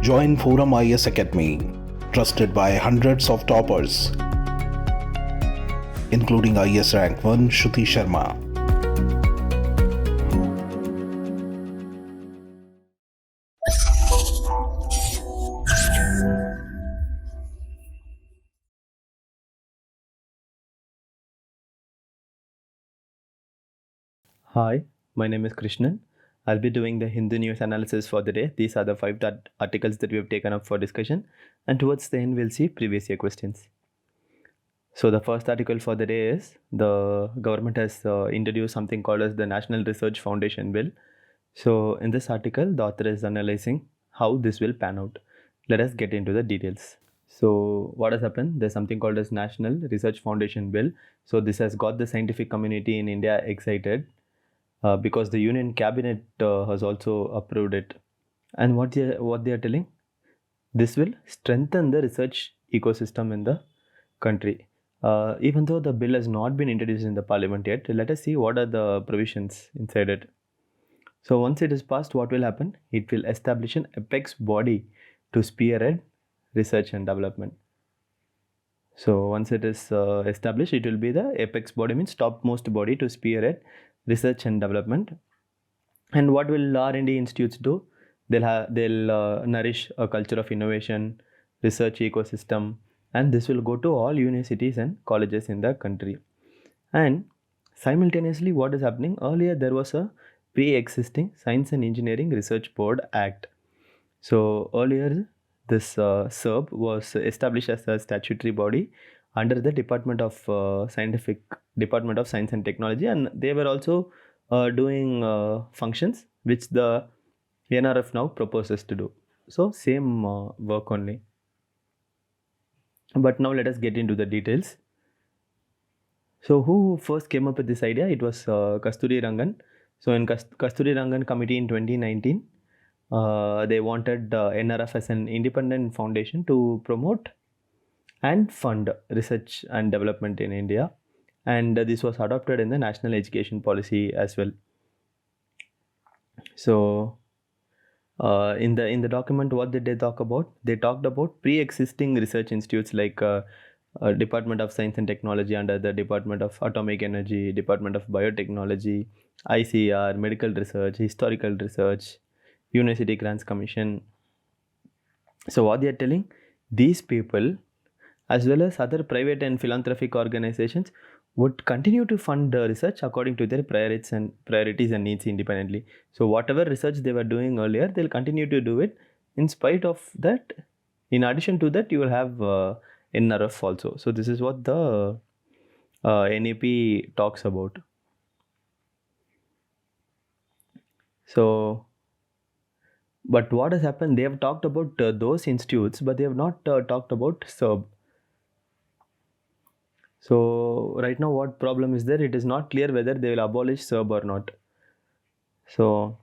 Join ForumIAS Academy, trusted by hundreds of toppers, including IAS Rank 1 𝐂𝐡𝐚𝐧𝐧𝐞𝐥. Hi, my name is Krishnan. I'll be doing the Hindu news analysis for the day. These are the 5 articles that we have taken up for discussion, and towards the end we'll see previous year questions. So the first article for the day is the government has introduced something called as the National Research Foundation Bill. So in this article, the author is analyzing how this will pan out. Let us get into the details. So what has happened? There's something called as National Research Foundation Bill. So this has got the scientific community in India excited. Because the Union Cabinet has also approved it. And what they are telling? This will strengthen the research ecosystem in the country. Even though the bill has not been introduced in the parliament yet, let us see what are the provisions inside it. So once it is passed, what will happen? It will establish an apex body to spearhead research and development. So once it is established, it will be the apex body, means topmost body to spearhead research and development. And what will R&D institutes do? They'll nourish a culture of innovation, research ecosystem, and this will go to all universities and colleges in the country. And simultaneously, what is happening? Earlier there was a pre-existing Science and Engineering Research Board Act. So earlier this SERB was established as a statutory body under the Department of Science and Technology, and they were also doing functions which the NRF now proposes to do. So same work only. But now let us get into the details. So who first came up with this idea? It was Kasturi Rangan. So in Kasturi Rangan committee in 2019, they wanted NRF as an independent foundation to promote and fund research and development in India, and this was adopted in the national education policy as well. So in the document, what did they talk about? They talked about pre-existing research institutes like Department of Science and Technology under the Department of Atomic Energy, Department of Biotechnology, ICR, Medical Research, Historical Research, University Grants Commission. So what they are telling, these people as well as other private and philanthropic organizations would continue to fund research according to their priorities and needs independently. So whatever research they were doing earlier, they'll continue to do it. In spite of that, in addition to that, you will have NRF also. So this is what the NAP talks about. So, but what has happened? They have talked about those institutes, but they have not talked about SERB. So right now what problem is there? It is not clear whether they will abolish SERB or not. So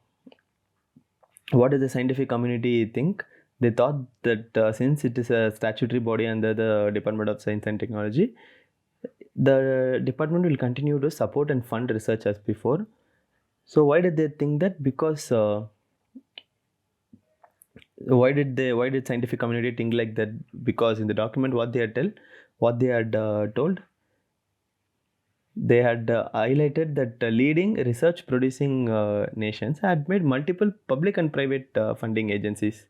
what does the scientific community think? They thought that since it is a statutory body under the Department of Science and Technology, the department will continue to support and fund research as before. So why did they think that? Because why did scientific community think like that? Because in the document what they had told, they had highlighted that leading research producing nations had made multiple public and private funding agencies.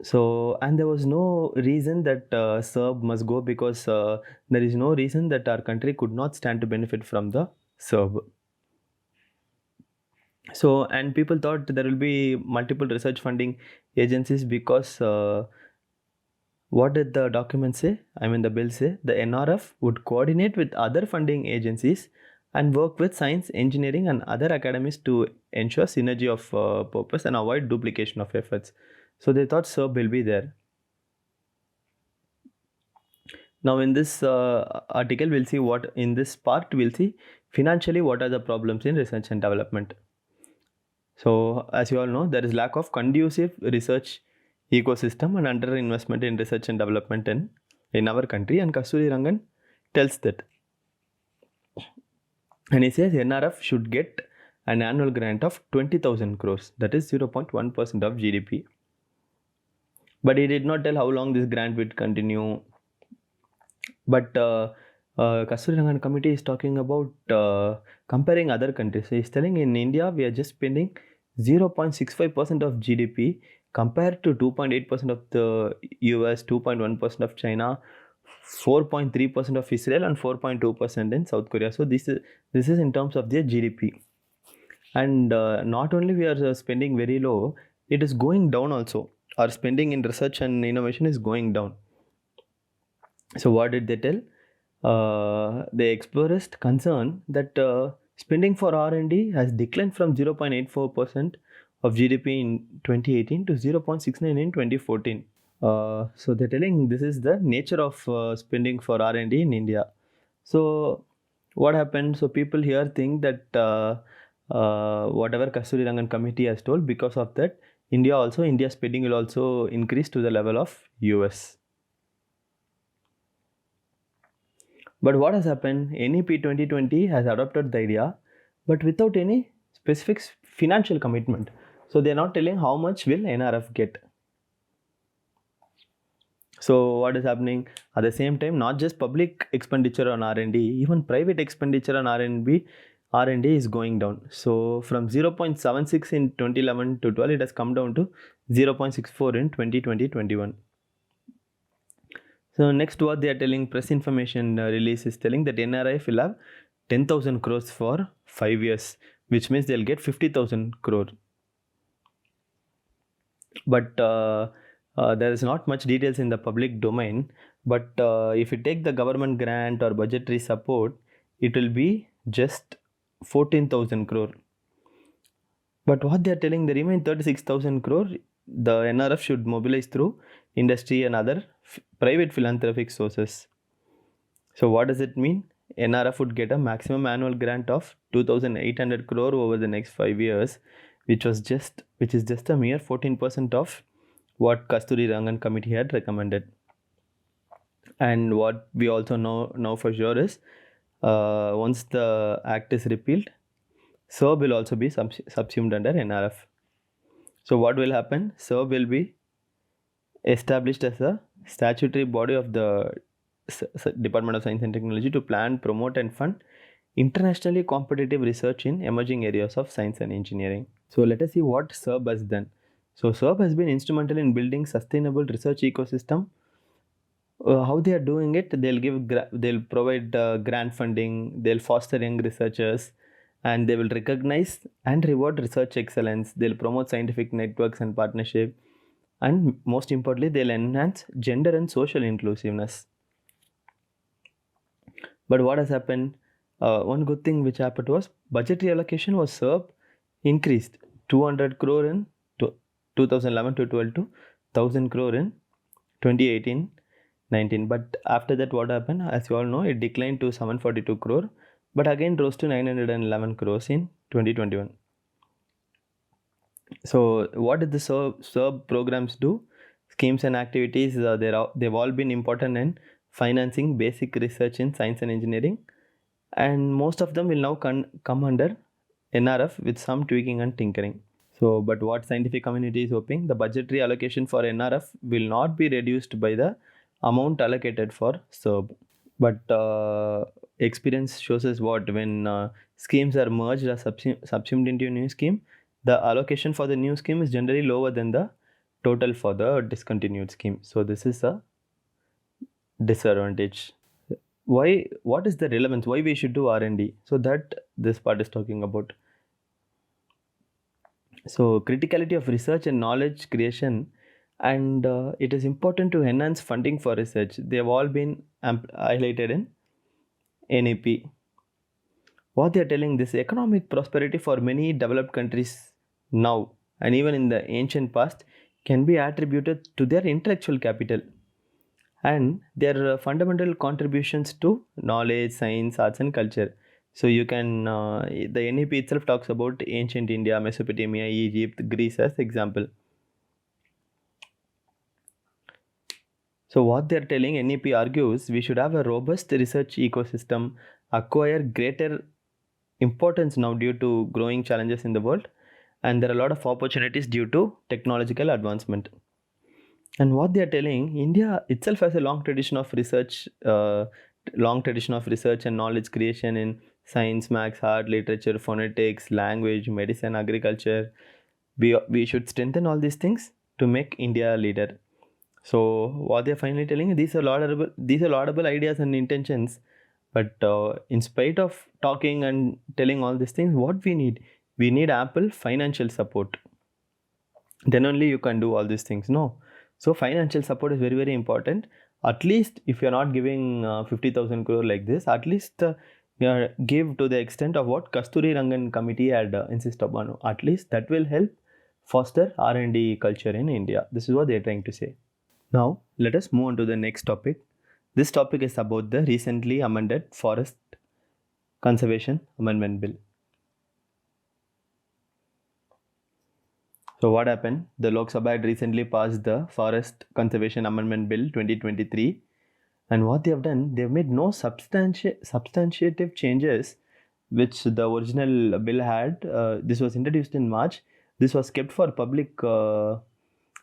So, and there was no reason that SERB must go, because there is no reason that our country could not stand to benefit from the SERB. So, and people thought there will be multiple research funding agencies because what did the document say? The bill say the NRF would coordinate with other funding agencies and work with science, engineering and other academies to ensure synergy of purpose and avoid duplication of efforts. So they thought SERB will be there. Now in this article, we'll see what, in this part, we'll see financially what are the problems in research and development. So as you all know, there is lack of conducive research ecosystem and under investment in research and development in our country, and Kasturi Rangan tells that. And he says NRF should get an annual grant of 20,000 crores, that is 0.1% of GDP. But he did not tell how long this grant would continue. But 𝐂𝐡𝐚𝐧𝐧𝐞𝐥 committee is talking about comparing other countries. So he's telling in India we are just spending 0.65% of GDP compared to 2.8% of the US, 2.1% of China, 4.3% of Israel, and 4.2% in South Korea. So this is in terms of their GDP. And not only we are spending very low, it is going down also. Our spending in research and innovation is going down. So what did they tell? They expressed concern that spending for R&D has declined from 0.84% of GDP in 2018 to 0.69 in 2014. So they're telling this is the nature of spending for R&D in India. So what happened? So people here think that whatever 𝐂𝐶𝐚𝐧𝐴 committee has told, because of that, India spending will also increase to the level of US. But what has happened? NEP 2020 has adopted the idea, but without any specific financial commitment. So they are not telling how much will NRF get. So what is happening? At the same time, not just public expenditure on R&D, even private expenditure on R&D is going down. So from 0.76 in 2011 to 12, it has come down to 0.64 in 2020-21. So next, what they are telling, press information release is telling that NRF will have 10,000 crores for 5 years, which means they'll get 50,000 crore. But there is not much details in the public domain. But if you take the government grant or budgetary support, it will be just 14,000 crore. But what they are telling, the remaining 36,000 crore, the NRF should mobilize through industry and other private philanthropic sources. So what does it mean? NRF would get a maximum annual grant of 2,800 crore over the next 5 years, which is just a mere 14% of what Kasturi Rangan committee had recommended. And what we also know for sure is once the act is repealed, SERB will also be subsumed under NRF. So what will happen? SERB will be established as a statutory body of the Department of Science and Technology to plan, promote and fund internationally competitive research in emerging areas of science and engineering. So let us see what SERB has done. So SERB has been instrumental in building sustainable research ecosystem. How they are doing it? They'll provide grant funding, they'll foster young researchers, and they will recognize and reward research excellence. They'll promote scientific networks and partnership, and most importantly, they'll enhance gender and social inclusiveness. But what has happened? One good thing which happened was budgetary allocation was SERB increased 200 crore in 2011 to 12 to 1,000 crore in 2018-19. But after that, what happened? As you all know, it declined to 742 crore, but again rose to 911 crores in 2021. So what did the SERB programs do? Schemes and activities, they've all been important in financing basic research in science and engineering, and most of them will now come under NRF with some tweaking and tinkering. So, but what scientific community is hoping, the budgetary allocation for NRF will not be reduced by the amount allocated for SERB. But experience shows us when schemes are merged or subsumed into a new scheme, the allocation for the new scheme is generally lower than the total for the discontinued scheme. So this is a disadvantage. What is the relevance? Why we should do R&D? So that this part is talking about. So criticality of research and knowledge creation, and it is important to enhance funding for research. They have all been highlighted in NEP. What they are telling, this economic prosperity for many developed countries now and even in the ancient past can be attributed to their intellectual capital and their fundamental contributions to knowledge, science, arts and culture. So you can, the NEP itself talks about ancient India, Mesopotamia, Egypt, Greece as example. So what they are telling, NEP argues we should have a robust research ecosystem, acquire greater importance now due to growing challenges in the world, and there are a lot of opportunities due to technological advancement. And what they are telling, India itself has a long tradition of research and knowledge creation in science, maths, art, literature, phonetics, language, medicine, agriculture. We should strengthen all these things to make India a leader. So what they're finally telling, these are laudable ideas and intentions, but in spite of talking and telling all these things, what we need ample financial support. Then only you can do all these things. No, so financial support is very, very important. At least if you're not giving 50,000 crore like this, at least give to the extent of what Kasturi Rangan committee had insisted upon. At least that will help foster R&D culture in India. This is what they're trying to say. Now, let us move on to the next topic. This topic is about the recently amended Forest Conservation Amendment Bill. So what happened? The Lok Sabha had recently passed the Forest Conservation Amendment Bill 2023. And what they have done, they have made no substantive changes which the original bill had. This was introduced in March. This was kept for public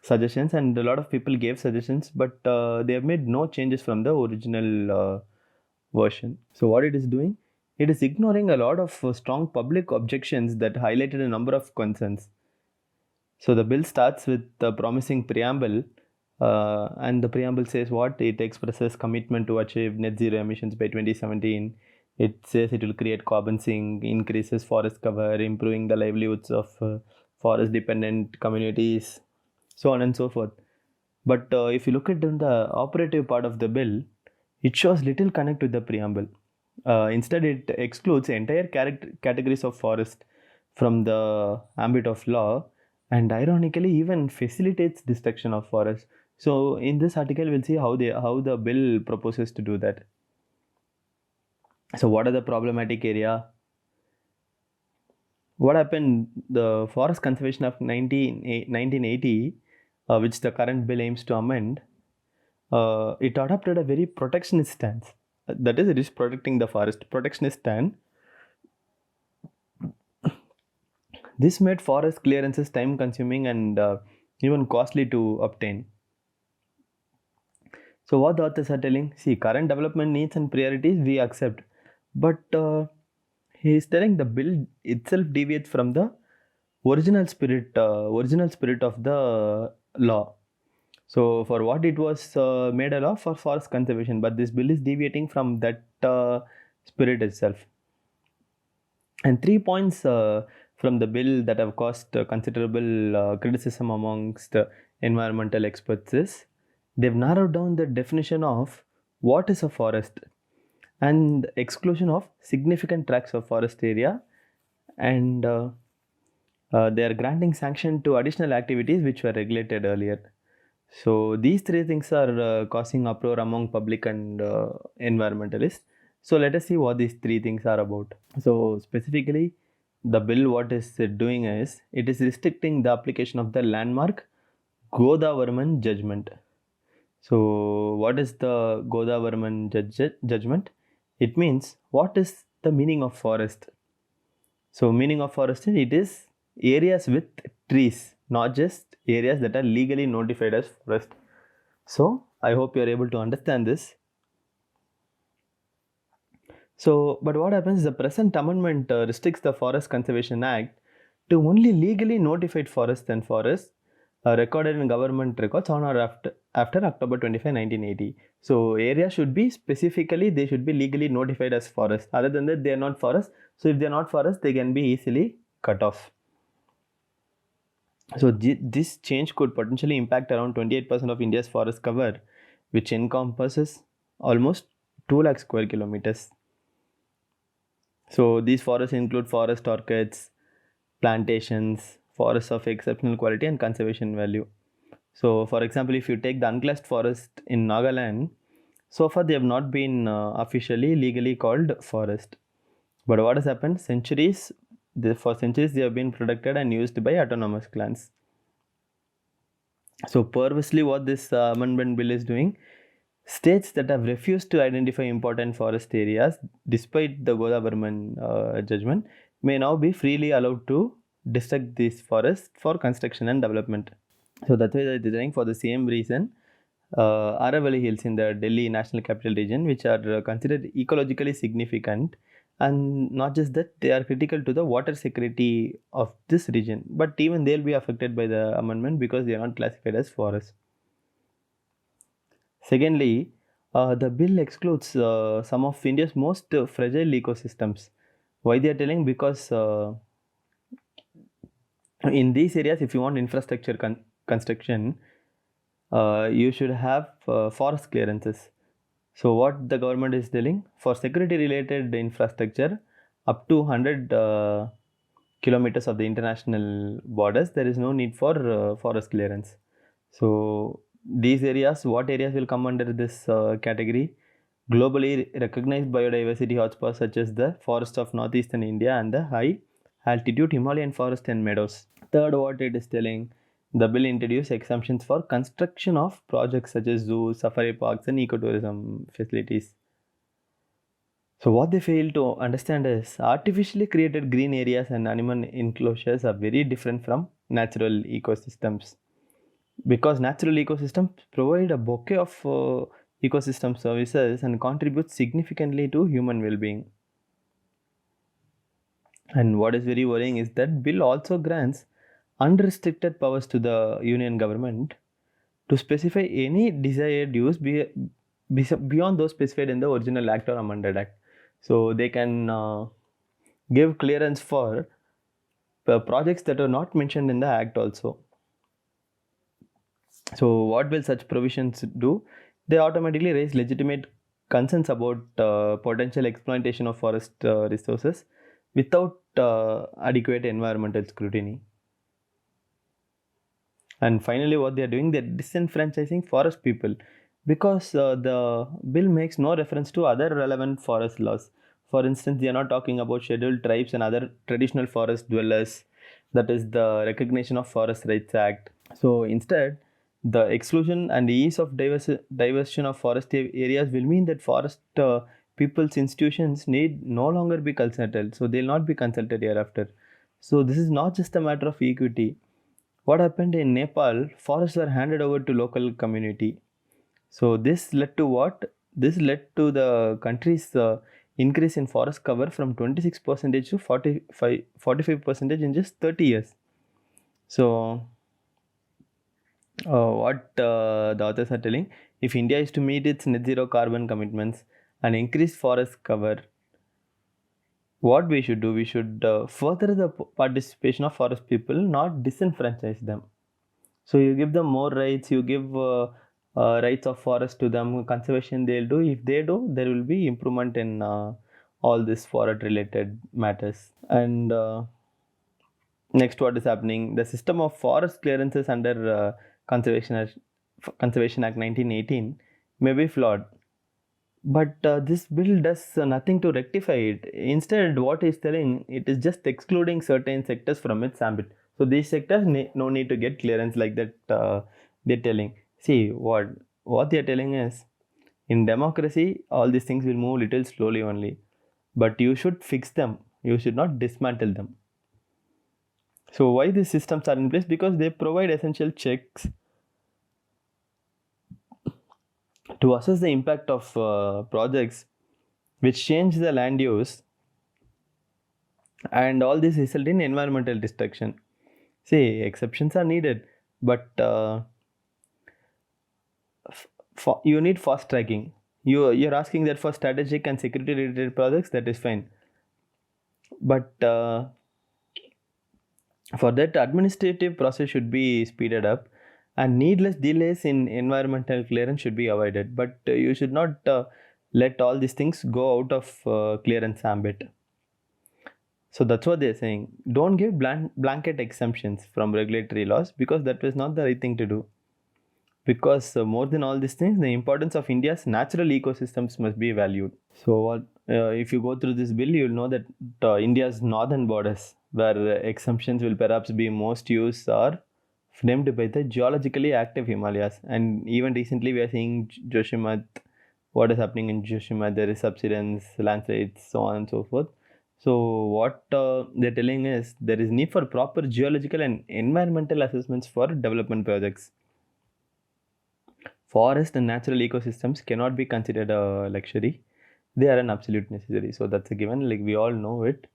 suggestions, and a lot of people gave suggestions, but they have made no changes from the original version. So what it is doing? It is ignoring a lot of strong public objections that highlighted a number of concerns. So the bill starts with the promising preamble, and the preamble says what? It expresses commitment to achieve net zero emissions by 2017. It says it will create carbon sink, increases forest cover, improving the livelihoods of forest dependent communities, so on and so forth. But if you look at the operative part of the bill, it shows little connect with the preamble. Instead, it excludes entire categories of forest from the ambit of law, and ironically even facilitates destruction of forest. So in this article, we'll see how the bill proposes to do that. So what are the problematic area? What happened? The Forest Conservation Act 1980, which the current bill aims to amend, it adopted a very protectionist stance. That is, it is protecting the forest. Protectionist stance. This made forest clearances time consuming and even costly to obtain. So what the authors are telling, see, current development needs and priorities we accept, but he is telling the bill itself deviates from the original spirit of the law. So for what it was made a law for forest conservation, but this bill is deviating from that spirit itself. And 3 points from the bill that have caused considerable criticism amongst environmental experts is, they've narrowed down the definition of what is a forest and exclusion of significant tracts of forest area, and they are granting sanction to additional activities which were regulated earlier. So these three things are causing uproar among public and environmentalists. So let us see what these three things are about. So specifically, the bill, what is it doing is, it is restricting the application of the landmark 𝐂𝐻𝐷𝐻𝐸𝐻𝑚𝐬𝐿 judgment. So what is the 𝐂𝐻𝐷𝐻𝐸𝐻𝐸𝐻 judgment? It means what is the meaning of forest. So meaning of forest, it is areas with trees, not just areas that are legally notified as forest. So I hope you are able to understand this. So, but what happens is the present amendment restricts the Forest Conservation Act to only legally notified forests and forests recorded in government records on or after October 25, 1980. So areas should be specifically, they should be legally notified as forest. Other than that, they are not forest. So if they are not forest, they can be easily cut off. So this change could potentially impact around 28% of India's forest cover, which encompasses almost 2 lakh square kilometers. So these forests include forest orchids, plantations, forests of exceptional quality and conservation value. So for example, if you take the unclassed forest in Nagaland, so far they have not been officially legally called forest. But what has happened? For centuries they have been protected and used by autonomous clans. So perversely, what this amendment bill is doing, states that have refused to identify important forest areas despite the 𝐂𝐻𝐷𝐻𝐸𝐻 judgment may now be freely allowed to destruct these forests for construction and development. So that's why they're designing for the same reason. Aravalli Hills in the Delhi National Capital Region, which are considered ecologically significant, and not just that, they are critical to the water security of this region. But even they'll be affected by the amendment because they are not classified as forests. Secondly, the bill excludes some of India's most fragile ecosystems. Why they are telling? Because in these areas, if you want infrastructure construction, you should have forest clearances. So what the government is telling, for security related infrastructure up to 100 kilometers of the international borders, there is no need for forest clearance. So these areas, what areas will come under this category? Globally recognized biodiversity hotspots such as the forests of northeastern India and the high altitude Himalayan forest and meadows. Third, what it is telling, the bill introduced exemptions for construction of projects such as zoos, safari parks, and ecotourism facilities. So what they fail to understand is artificially created green areas and animal enclosures are very different from natural ecosystems, because natural ecosystems provide a bouquet of ecosystem services and contribute significantly to human well-being. And what is very worrying is that bill also grants unrestricted powers to the union government to specify any desired use beyond those specified in the original act or amended act. So they can give clearance for projects that are not mentioned in the act also. So what will such provisions do? They automatically raise legitimate concerns about potential exploitation of forest resources without adequate environmental scrutiny. And finally, what they are doing, they're disenfranchising forest people, because the bill makes no reference to other relevant forest laws. For instance, they are not talking about scheduled tribes and other traditional forest dwellers, that is the Recognition of Forest Rights Act. So instead, the exclusion and ease of diversion of forest areas will mean that forest people's institutions need no longer be consulted. So they'll not be consulted hereafter. So this is not just a matter of equity. What happened in Nepal, forests were handed over to local community. So this led to what? This led to the country's increase in forest cover from 26% to 45% in just 30 years. So what the authors are telling, if India is to meet its net zero carbon commitments and increase forest cover, what we should do, we should further the participation of forest people, not disenfranchise them. So you give them more rights, you give rights of forest to them, conservation they'll do. If they do, there will be improvement in all this forest related matters. And next, what is happening? The system of forest clearances under Conservation Act 1918 may be flawed, but this bill does nothing to rectify it. Instead, what it's telling, it is just excluding certain sectors from its ambit. So these sectors no need to get clearance, like that they're telling. See, what they're telling is, in democracy, all these things will move little slowly only, but you should fix them. You should not dismantle them. So why these systems are in place? Because they provide essential checks to assess the impact of projects which change the land use, and all this result in environmental destruction. See, exceptions are needed, but you need fast tracking. You're asking that for strategic and security related projects, that is fine, but for that, administrative process should be speeded up, and needless delays in environmental clearance should be avoided. But you should not let all these things go out of clearance ambit. So that's what they're saying. Don't give blanket exemptions from regulatory laws, because that was not the right thing to do. Because more than all these things, the importance of India's natural ecosystems must be valued. So if you go through this bill, you'll know that India's northern borders, where exemptions will perhaps be most used, are framed by the geologically active Himalayas. And even recently, we are seeing Joshimath, what is happening in Joshimath, there is subsidence, landslides, so on and so forth. So what they're telling is there is need for proper geological and environmental assessments for development projects. Forest and natural ecosystems cannot be considered a luxury. They are an absolute necessary. So that's a given, like we all know it.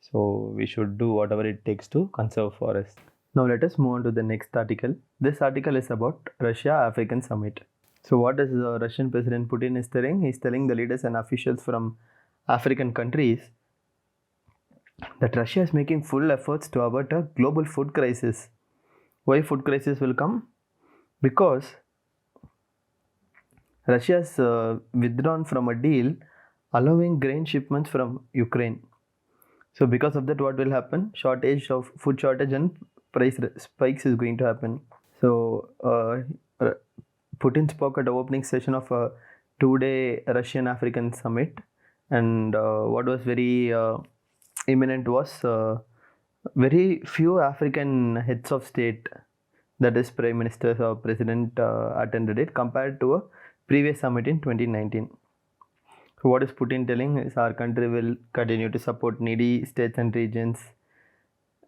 So we should do whatever it takes to conserve forests. Now let us move on to the next article. This article is about Russia-African Summit. So what is the Russian President Putin is telling? He's telling the leaders and officials from African countries that Russia is making full efforts to avert a global food crisis. Why food crisis will come? Because Russia has withdrawn from a deal allowing grain shipments from Ukraine. So because of that, what will happen? Food shortage and price spikes is going to happen. So Putin spoke at the opening session of a 2-day Russian-African summit, and what was very imminent was very few African heads of state, that is prime ministers or president, attended it compared to a previous summit in 2019. So what is Putin telling is our country will continue to support needy states and regions.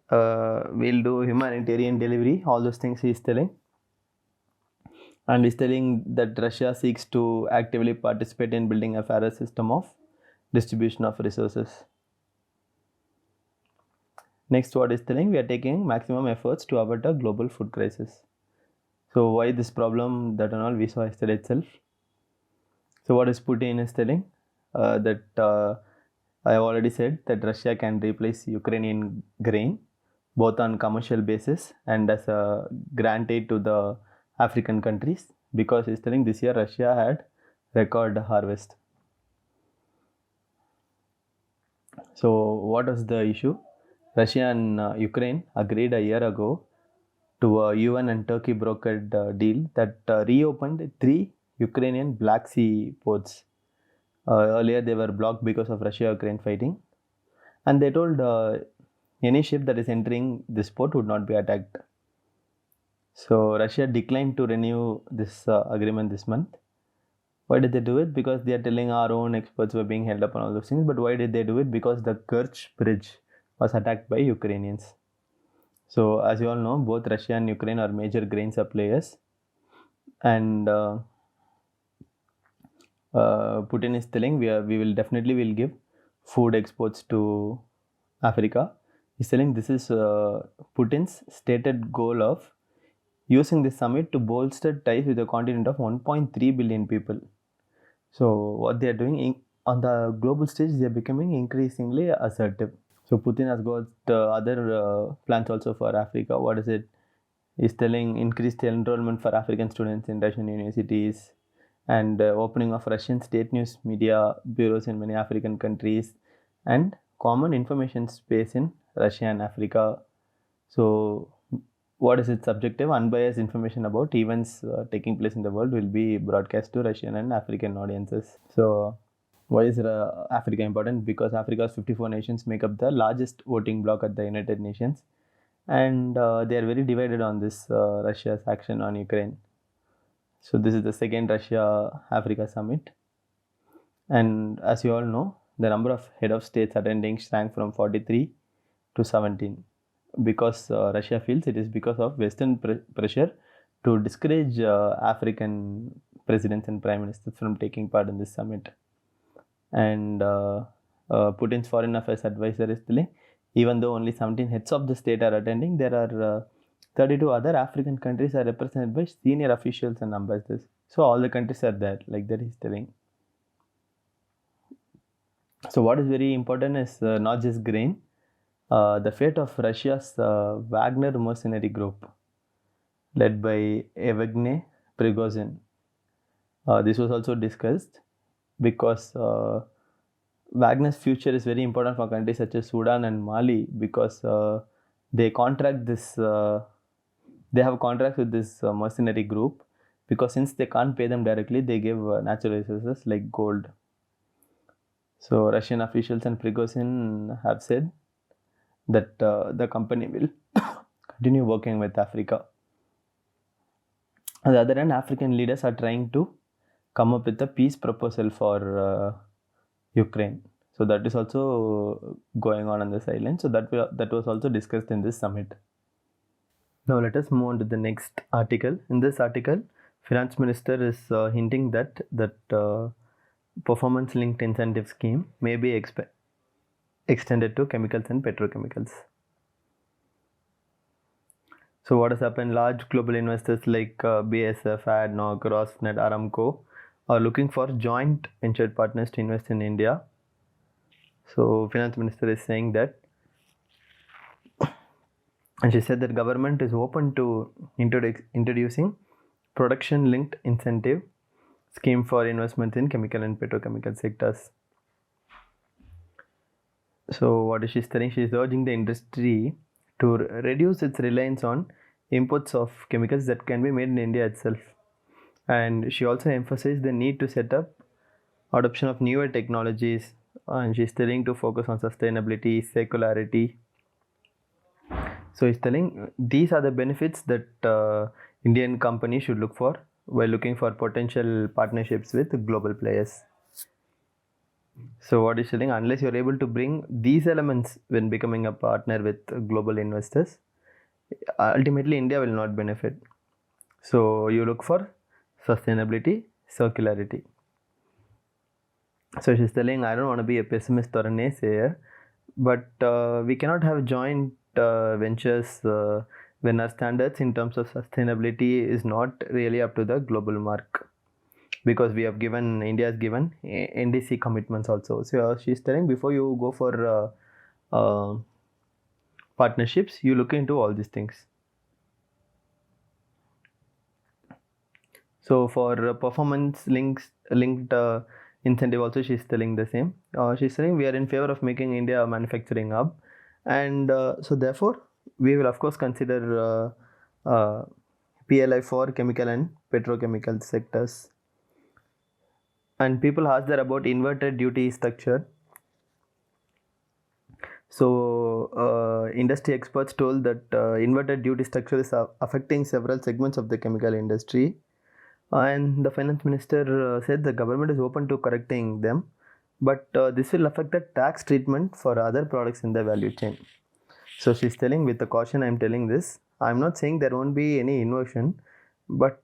We'll do humanitarian delivery, all those things he is telling. And he's telling that Russia seeks to actively participate in building a fairer system of distribution of resources. Next, what is telling? We are taking maximum efforts to avert a global food crisis. So why this problem? That and all we saw yesterday itself. So what is Putin is telling? That I have already said that Russia can replace Ukrainian grain both on commercial basis and as a grant aid to the African countries, because he's telling this year Russia had record harvest. So what was the issue? Russia and Ukraine agreed a year ago to a UN and Turkey brokered deal that reopened 3 Ukrainian Black Sea ports. Earlier they were blocked because of Russia-Ukraine fighting, and they told any ship that is entering this port would not be attacked. So Russia declined to renew this agreement this month. Why did they do it? Because they are telling our own experts were being held up on all those things. But why did they do it? Because the Kerch bridge was attacked by Ukrainians. So as you all know, both Russia and Ukraine are major grain suppliers, and Putin is telling we will definitely give food exports to Africa. He's telling this is Putin's stated goal of using this summit to bolster ties with a continent of 1.3 billion people. So what they are doing on the global stage, they are becoming increasingly assertive. So Putin has got other plans also for Africa. What is it? He's telling increased enrollment for African students in Russian universities, and opening of Russian state news media bureaus in many African countries, and common information space in Russia and Africa. So what is its objective? Unbiased information about events taking place in the world will be broadcast to Russian and African audiences. So why is Africa important? Because Africa's 54 nations make up the largest voting bloc at the United Nations, and they are very divided on this Russia's action on Ukraine. So this is the second Russia-Africa summit, and as you all know, the number of head of states attending shrank from 43 to 17, because Russia feels it is because of Western pressure to discourage African presidents and prime ministers from taking part in this summit. And Putin's foreign affairs advisor is telling, even though only 17 heads of the state are attending, there are 32 other African countries are represented by senior officials and ambassadors. So all the countries are there, like that he's telling. So what is very important is not just grain, the fate of Russia's Wagner mercenary group led by Yevgeny Prigozhin. This was also discussed because Wagner's future is very important for countries such as Sudan and Mali, because they contract this. They have contracts with this mercenary group, because since they can't pay them directly, they give natural resources like gold. So Russian officials and Prigozhin have said that the company will continue working with Africa. On the other hand, African leaders are trying to come up with a peace proposal for Ukraine. So that is also going on the sideline. So that was also discussed in this summit. Now let us move on to the next article. In this article, Finance Minister is hinting that performance-linked incentive scheme may be extended to chemicals and petrochemicals. So what has happened? Large global investors like BASF, ADNOC, Rosneft, Aramco are looking for joint venture partners to invest in India. So Finance Minister is saying that, and she said that government is open to introducing production-linked incentive scheme for investments in chemical and petrochemical sectors. So what is she saying? She is urging the industry to reduce its reliance on imports of chemicals that can be made in India itself. And she also emphasized the need to set up adoption of newer technologies, and she's telling to focus on sustainability, circularity. So he's telling these are the benefits that Indian companies should look for while looking for potential partnerships with global players. So what he's telling, unless you're able to bring these elements when becoming a partner with global investors, ultimately India will not benefit. So you look for sustainability, circularity. So she's telling, I don't want to be a pessimist or a naysayer, but we cannot have joint ventures when our standards in terms of sustainability is not really up to the global mark, because we have given, India has given NDC commitments also. So she's telling, before you go for partnerships, you look into all these things. So for performance linked incentive also, she's telling the same. She's saying we are in favor of making India a manufacturing hub, and so therefore we will of course consider PLI for chemical and petrochemical sectors. And people ask there about inverted duty structure. So industry experts told that inverted duty structure is affecting several segments of the chemical industry. And the finance minister said the government is open to correcting them, but this will affect the tax treatment for other products in the value chain. So she's telling, with the caution I'm telling this, I'm not saying there won't be any inversion, but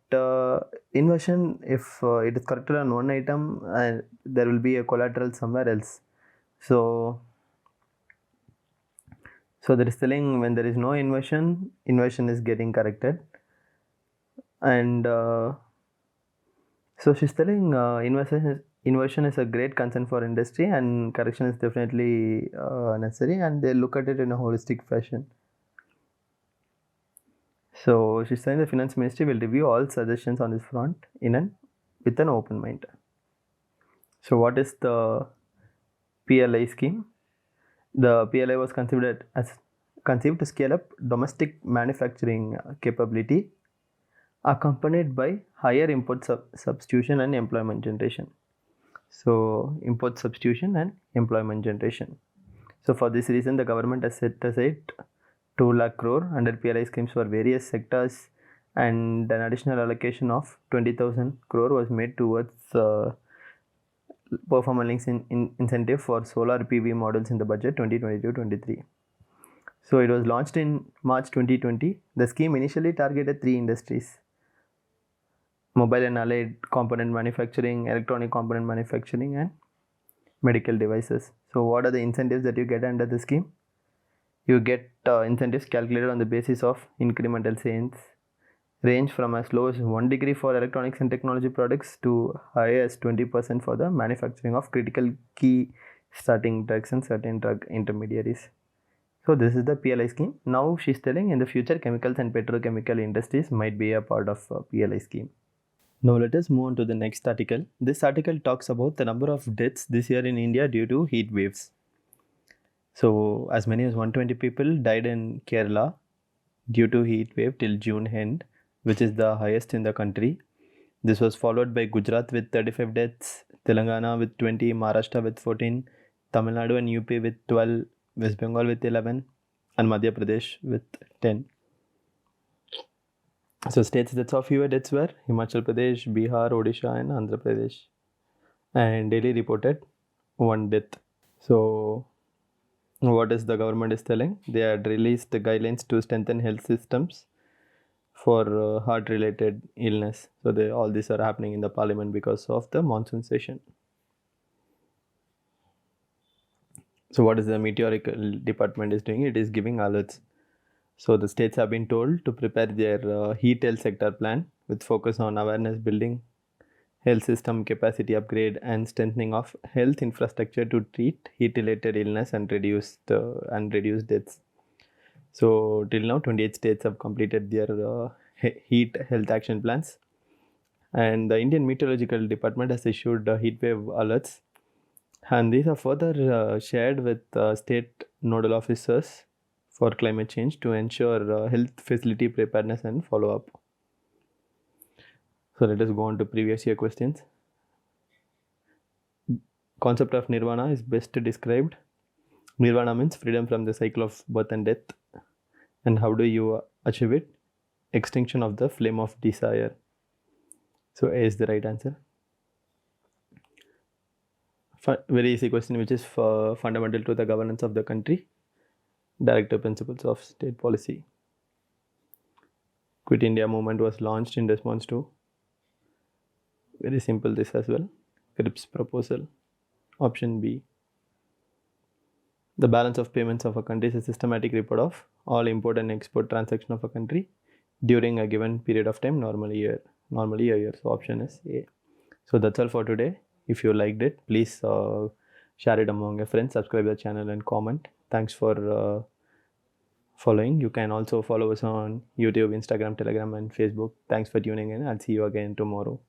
inversion, if it is corrected on one item, there will be a collateral somewhere else. So there is telling, when there is no inversion is getting corrected. And so she's telling inversion is a great concern for industry, and correction is definitely necessary, and they look at it in a holistic fashion. So she's saying the finance ministry will review all suggestions on this front with an open mind. So what is the PLI scheme? The PLI was conceived to scale up domestic manufacturing capability, accompanied by higher import substitution and employment generation. So import substitution and employment generation. So for this reason, the government has set aside 2 lakh crore under PLI schemes for various sectors, and an additional allocation of 20,000 crore was made towards performance incentive for solar PV models in the budget 2022-23. So it was launched in March 2020. The scheme initially targeted 3 industries: mobile and allied component manufacturing, electronic component manufacturing, and medical devices. So what are the incentives that you get under the scheme? You get incentives calculated on the basis of incremental sales, range from as low as 1 degree for electronics and technology products to high as 20% for the manufacturing of critical key starting drugs and certain drug intermediaries. So this is the PLI scheme. Now she's telling, in the future, chemicals and petrochemical industries might be a part of PLI scheme. Now let us move on to the next article. This article talks about the number of deaths this year in India due to heat waves. So as many as 120 people died in Kerala due to heat wave till June end, which is the highest in the country. This was followed by Gujarat with 35 deaths, Telangana with 20, Maharashtra with 14, Tamil Nadu and UP with 12, West Bengal with 11, and Madhya Pradesh with 10. So states that saw fewer deaths were Himachal Pradesh, Bihar, Odisha, and Andhra Pradesh. And Delhi reported 1 death. So what is the government is telling? They had released the guidelines to strengthen health systems for heart related illness. So all these are happening in the parliament because of the monsoon session. So what is the meteorological department is doing? It is giving alerts. So the states have been told to prepare their heat health sector plan with focus on awareness building, health system capacity upgrade, and strengthening of health infrastructure to treat heat related illness and reduce deaths. So till now 28 states have completed their heat health action plans, and the Indian Meteorological Department has issued heat wave alerts, and these are further shared with state nodal officers for climate change to ensure health facility preparedness and follow up. So let us go on to previous year questions. Concept of nirvana is best described. Nirvana means freedom from the cycle of birth and death. And how do you achieve it? Extinction of the flame of desire. So A is the right answer. Very easy question, which is fundamental to the governance of the country. Directive principles of state policy. Quit India movement was launched in response to, very simple this as well, Cripps proposal. Option B. The balance of payments of a country is a systematic report of all import and export transaction of a country during a given period of time, normally a year. So option is A. So that's all for today. If you liked it, please share it among your friends, subscribe the channel and comment. Thanks for following. You can also follow us on YouTube, Instagram, Telegram and Facebook. Thanks for tuning in. I'll see you again tomorrow.